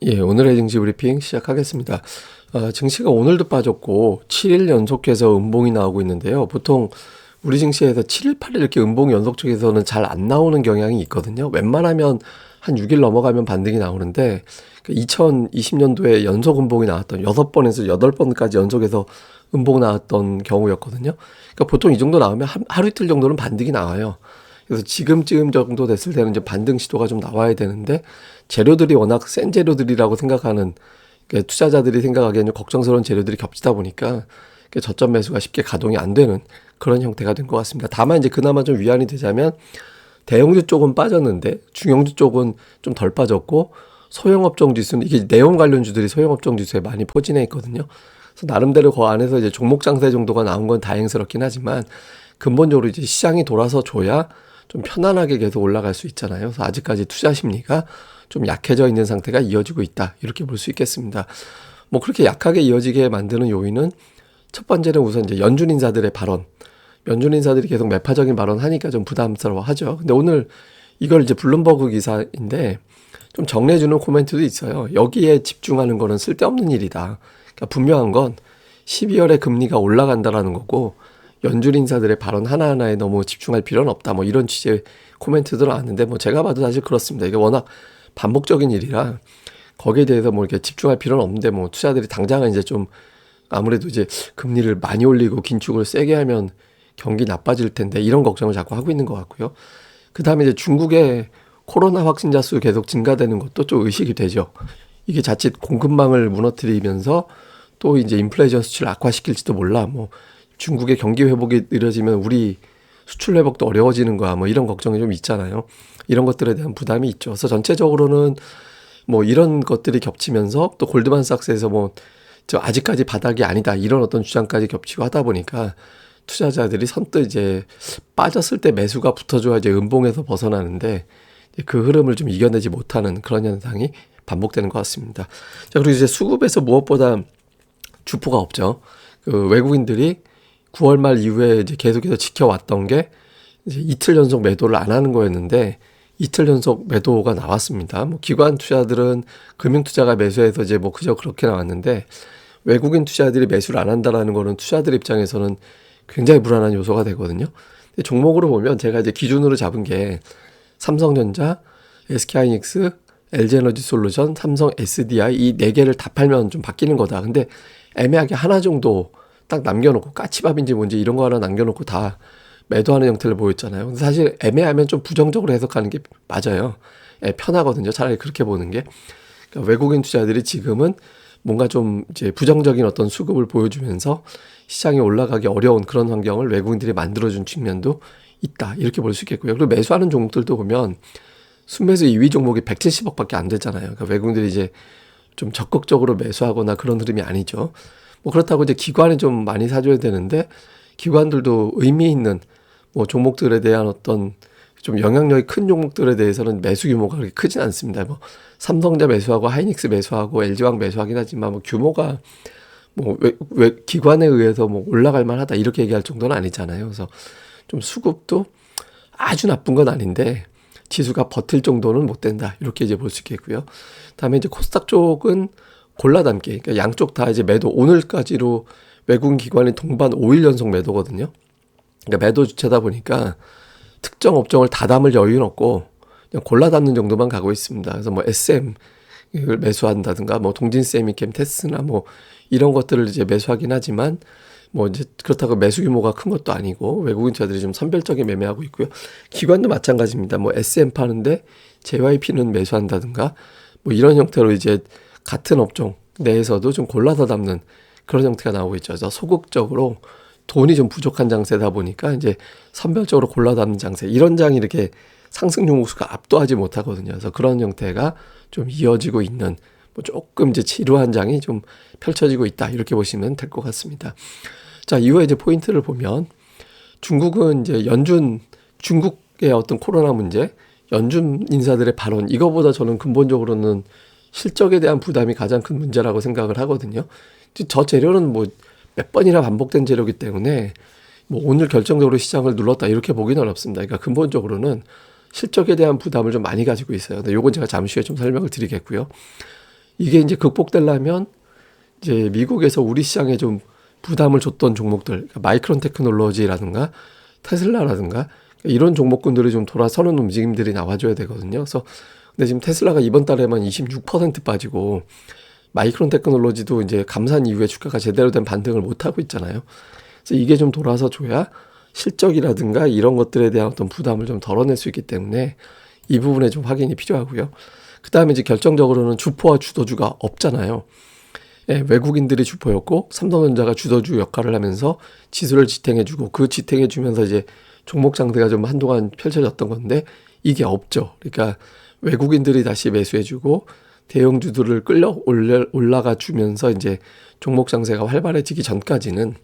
예, 오늘의 증시 브리핑 시작하겠습니다. 증시가 오늘도 빠졌고 7일 연속해서 음봉이 나오고 있는데요. 보통 우리 증시에서 7일, 8일 이렇게 음봉 연속 쪽에서는 잘 안 나오는 경향이 있거든요. 웬만하면 한 6일 넘어가면 반등이 나오는데 2020년도에 연속 음봉이 나왔던 6번에서 8번까지 연속해서 음봉 나왔던 경우였거든요. 그러니까 보통 이 정도 나오면 하루 이틀 정도는 반등이 나와요. 그래서 지금쯤 정도 됐을 때는 이제 반등 시도가 좀 나와야 되는데 재료들이 워낙 센 재료들이라고 생각하는 투자자들이 생각하기에는 걱정스러운 재료들이 겹치다 보니까 저점 매수가 쉽게 가동이 안 되는 그런 형태가 된 것 같습니다. 다만 이제 그나마 좀 위안이 되자면 대형주 쪽은 빠졌는데 중형주 쪽은 좀 덜 빠졌고 소형업종 지수는 이게 내용 관련주들이 소형업종 지수에 많이 포진해 있거든요. 그래서 나름대로 그 안에서 이제 종목 장세 정도가 나온 건 다행스럽긴 하지만 근본적으로 이제 시장이 돌아서 줘야 좀 편안하게 계속 올라갈 수 있잖아요. 그래서 아직까지 투자 심리가 좀 약해져 있는 상태가 이어지고 있다. 이렇게 볼 수 있겠습니다. 뭐 그렇게 약하게 이어지게 만드는 요인은 첫 번째는 우선 이제 연준 인사들의 발언. 연준 인사들이 계속 매파적인 발언 하니까 좀 부담스러워 하죠. 근데 오늘 이걸 이제 블룸버그 기사인데 좀 정리해주는 코멘트도 있어요. 여기에 집중하는 거는 쓸데없는 일이다. 그러니까 분명한 건 12월에 금리가 올라간다라는 거고 연준 인사들의 발언 하나하나에 너무 집중할 필요는 없다. 뭐 이런 취지의 코멘트도 나왔는데 뭐 제가 봐도 사실 그렇습니다. 이게 워낙 반복적인 일이라 거기에 대해서 뭐 이렇게 집중할 필요는 없는데 뭐 투자들이 당장은 이제 좀 아무래도 이제 금리를 많이 올리고 긴축을 세게 하면 경기 나빠질 텐데 이런 걱정을 자꾸 하고 있는 것 같고요. 그 다음에 이제 중국의 코로나 확진자 수 계속 증가되는 것도 좀 의식이 되죠. 이게 자칫 공급망을 무너뜨리면서 또 이제 인플레이션 수치를 악화시킬지도 몰라. 뭐 중국의 경기 회복이 느려지면 우리 수출 회복도 어려워지는 거야. 뭐 이런 걱정이 좀 있잖아요. 이런 것들에 대한 부담이 있죠. 그래서 전체적으로는 뭐 이런 것들이 겹치면서 또 골드만삭스에서 뭐 저 아직까지 바닥이 아니다. 이런 어떤 주장까지 겹치고 하다 보니까 투자자들이 선뜻 이제 빠졌을 때 매수가 붙어줘야 이제 음봉에서 벗어나는데 그 흐름을 좀 이겨내지 못하는 그런 현상이 반복되는 것 같습니다. 자, 그리고 이제 수급에서 무엇보다 주포가 없죠. 그 외국인들이 9월 말 이후에 이제 계속해서 지켜왔던 게 이제 이틀 연속 매도를 안 하는 거였는데 이틀 연속 매도가 나왔습니다. 뭐 기관 투자들은 금융 투자가 매수해서 이제 뭐 그저 그렇게 나왔는데 외국인 투자들이 매수를 안 한다라는 거는 투자들 입장에서는 굉장히 불안한 요소가 되거든요. 근데 종목으로 보면 제가 이제 기준으로 잡은 게 삼성전자, SK하이닉스, LG에너지솔루션, 삼성 SDI 이 네 개를 다 팔면 좀 바뀌는 거다. 근데 애매하게 하나 정도 딱 남겨놓고 까치밥인지 뭔지 이런 거 하나 남겨놓고 다 매도하는 형태를 보였잖아요. 근데 사실 애매하면 좀 부정적으로 해석하는 게 맞아요. 예, 편하거든요. 차라리 그렇게 보는 게. 그러니까 외국인 투자들이 지금은 뭔가 좀 이제 부정적인 어떤 수급을 보여주면서 시장이 올라가기 어려운 그런 환경을 외국인들이 만들어준 측면도 있다. 이렇게 볼 수 있겠고요. 그리고 매수하는 종목들도 보면 순매수 2위 종목이 170억밖에 안 되잖아요. 그러니까 외국인들이 이제 좀 적극적으로 매수하거나 그런 흐름이 아니죠. 뭐 그렇다고 이제 기관이 좀 많이 사줘야 되는데 기관들도 의미 있는 뭐 종목들에 대한 어떤 좀 영향력이 큰 종목들에 대해서는 매수 규모가 그렇게 크진 않습니다. 뭐 삼성전자 매수하고 하이닉스 매수하고 LG화학 매수하긴 하지만 뭐 규모가 뭐 왜 기관에 의해서 뭐 올라갈 만하다 이렇게 얘기할 정도는 아니잖아요. 그래서 좀 수급도 아주 나쁜 건 아닌데 지수가 버틸 정도는 못 된다 이렇게 이제 볼 수 있겠고요. 다음에 이제 코스닥 쪽은 골라담기, 그러니까 양쪽 다 이제 매도 오늘까지로 외국인 기관이 동반 5일 연속 매도거든요. 그러니까 매도 주체다 보니까 특정 업종을 다 담을 여유는 없고 그냥 골라 담는 정도만 가고 있습니다. 그래서 뭐 SM 을 매수한다든가 뭐 동진 세미캠 테스나 뭐 이런 것들을 이제 매수하긴 하지만 뭐 이제 그렇다고 매수 규모가 큰 것도 아니고 외국인 투자들이 좀 선별적인 매매하고 있고요. 기관도 마찬가지입니다. 뭐 SM 파는데 JYP는 매수한다든가 뭐 이런 형태로 이제 같은 업종 내에서도 좀 골라서 담는 그런 형태가 나오고 있죠. 그래서 소극적으로 돈이 좀 부족한 장세다 보니까 이제 선별적으로 골라 담는 장세 이런 장이 이렇게 상승 종목수가 압도하지 못하거든요. 그래서 그런 형태가 좀 이어지고 있는 뭐 조금 이제 지루한 장이 좀 펼쳐지고 있다 이렇게 보시면 될 것 같습니다. 자, 이후에 이제 포인트를 보면 중국은 이제 중국의 어떤 코로나 문제, 연준 인사들의 발언 이거보다 저는 근본적으로는 실적에 대한 부담이 가장 큰 문제라고 생각을 하거든요. 저 재료는 뭐 몇 번이나 반복된 재료이기 때문에 뭐 오늘 결정적으로 시장을 눌렀다 이렇게 보기는 어렵습니다. 그러니까 근본적으로는 실적에 대한 부담을 좀 많이 가지고 있어요. 근데 요건 제가 잠시 후에 좀 설명을 드리겠고요. 이게 이제 극복되려면 이제 미국에서 우리 시장에 좀 부담을 줬던 종목들, 그러니까 마이크론 테크놀로지라든가 테슬라라든가 이런 종목군들이 좀 돌아서는 움직임들이 나와줘야 되거든요. 그래서 근데 지금 테슬라가 이번 달에만 26% 빠지고 마이크론 테크놀로지도 이제 감산 이후에 주가가 제대로 된 반등을 못 하고 있잖아요. 그래서 이게 좀 돌아서 줘야 실적이라든가 이런 것들에 대한 어떤 부담을 좀 덜어낼 수 있기 때문에 이 부분에 좀 확인이 필요하고요. 그 다음에 이제 결정적으로는 주포와 주도주가 없잖아요. 예, 외국인들이 주포였고 삼성전자가 주도주 역할을 하면서 지수를 지탱해주고 그 지탱해주면서 이제 종목 장세가 좀 한동안 펼쳐졌던 건데 이게 없죠. 그러니까 외국인들이 다시 매수해주고 대형주들을 올라가 주면서 이제 종목 장세가 활발해지기 전까지는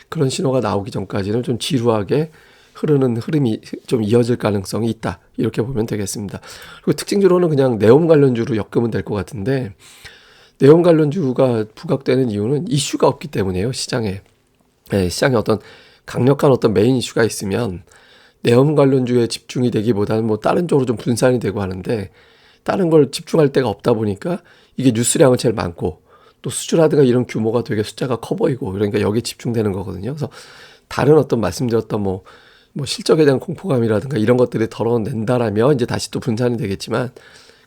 그런 신호가 나오기 전까지는 좀 지루하게 흐르는 흐름이 좀 이어질 가능성이 있다. 이렇게 보면 되겠습니다. 그리고 특징적으로는 그냥 네옴 관련주로 엮으면 될 것 같은데 네옴 관련주가 부각되는 이유는 이슈가 없기 때문이에요. 시장에. 네, 시장에 어떤 강력한 어떤 메인 이슈가 있으면 네옴 관련주에 집중이 되기보다는 뭐 다른 쪽으로 좀 분산이 되고 하는데 다른 걸 집중할 데가 없다 보니까 이게 뉴스량은 제일 많고 또 수주라든가 이런 규모가 되게 숫자가 커 보이고 그러니까 여기에 집중되는 거거든요. 그래서 다른 어떤 말씀드렸던 뭐 실적에 대한 공포감이라든가 이런 것들이 덜어낸다라면 이제 다시 또 분산이 되겠지만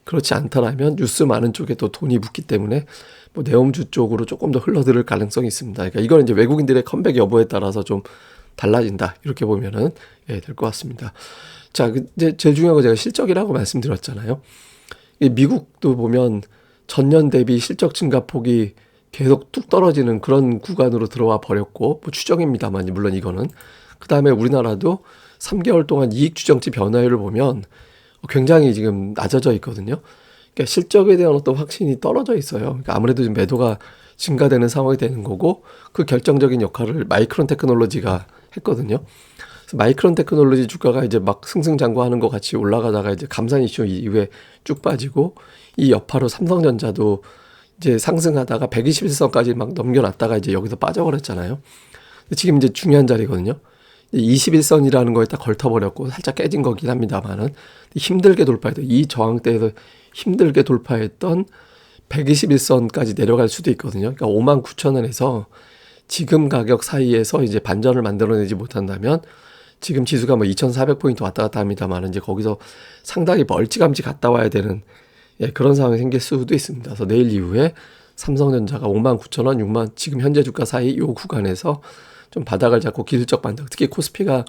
그렇지 않다라면 뉴스 많은 쪽에 또 돈이 붙기 때문에 뭐 네옴주 쪽으로 조금 더 흘러들을 가능성이 있습니다. 그러니까 이건 이제 외국인들의 컴백 여부에 따라서 좀 달라진다. 이렇게 보면은 될 것 같습니다. 자, 이제 제일 중요한 거 제가 실적이라고 말씀드렸잖아요. 미국도 보면 전년 대비 실적 증가폭이 계속 뚝 떨어지는 그런 구간으로 들어와 버렸고 뭐 추정입니다만 물론 이거는 그 다음에 우리나라도 3개월 동안 이익 추정치 변화율을 보면 굉장히 지금 낮아져 있거든요. 그러니까 실적에 대한 어떤 확신이 떨어져 있어요. 그러니까 아무래도 좀 매도가 증가되는 상황이 되는 거고 그 결정적인 역할을 마이크론 테크놀로지가 했거든요. 그래서 마이크론 테크놀로지 주가가 이제 막 승승장구하는 것 같이 올라가다가 이제 감산 이슈 이후에 쭉 빠지고 이 여파로 삼성전자도 이제 상승하다가 121선까지 막 넘겨놨다가 이제 여기서 빠져버렸잖아요. 지금 이제 중요한 자리거든요. 21선이라는 거에 딱 걸터버렸고 살짝 깨진 거긴 합니다만은 힘들게 돌파했던 이 저항대에서 힘들게 돌파했던 121선까지 내려갈 수도 있거든요. 그러니까 59,000원에서 지금 가격 사이에서 이제 반전을 만들어내지 못한다면 지금 지수가 뭐 2,400포인트 왔다 갔다 합니다만 이제 거기서 상당히 멀찌감치 갔다 와야 되는 그런 상황이 생길 수도 있습니다. 그래서 내일 이후에 삼성전자가 59,000원, 6만 지금 현재 주가 사이 이 구간에서 좀 바닥을 잡고 기술적 반등, 특히 코스피가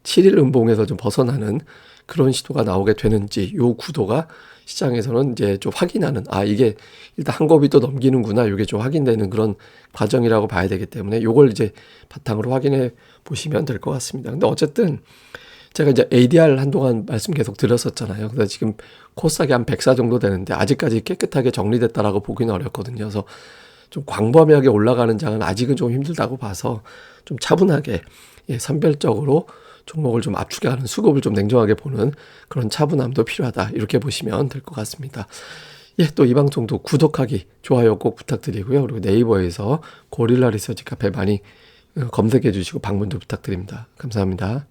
7일 음봉에서 좀 벗어나는 그런 시도가 나오게 되는지 요 구도가 시장에서는 이제 좀 확인하는 이게 일단 한 곱이 또 넘기는구나 이게 좀 확인되는 그런 과정이라고 봐야 되기 때문에 요걸 이제 바탕으로 확인해 보시면 될 것 같습니다. 근데 어쨌든 제가 이제 ADR 한동안 말씀 계속 드렸었잖아요. 그래서 지금 코스닥이 한 104 정도 되는데 아직까지 깨끗하게 정리됐다라고 보기는 어렵거든요. 그래서 좀 광범위하게 올라가는 장은 아직은 좀 힘들다고 봐서 좀 차분하게 선별적으로 종목을 좀 압축하는 수급을 좀 냉정하게 보는 그런 차분함도 필요하다. 이렇게 보시면 될 것 같습니다. 또 이 방송도 구독하기, 좋아요 꼭 부탁드리고요. 그리고 네이버에서 고릴라 리서치 카페 많이 검색해 주시고 방문도 부탁드립니다. 감사합니다.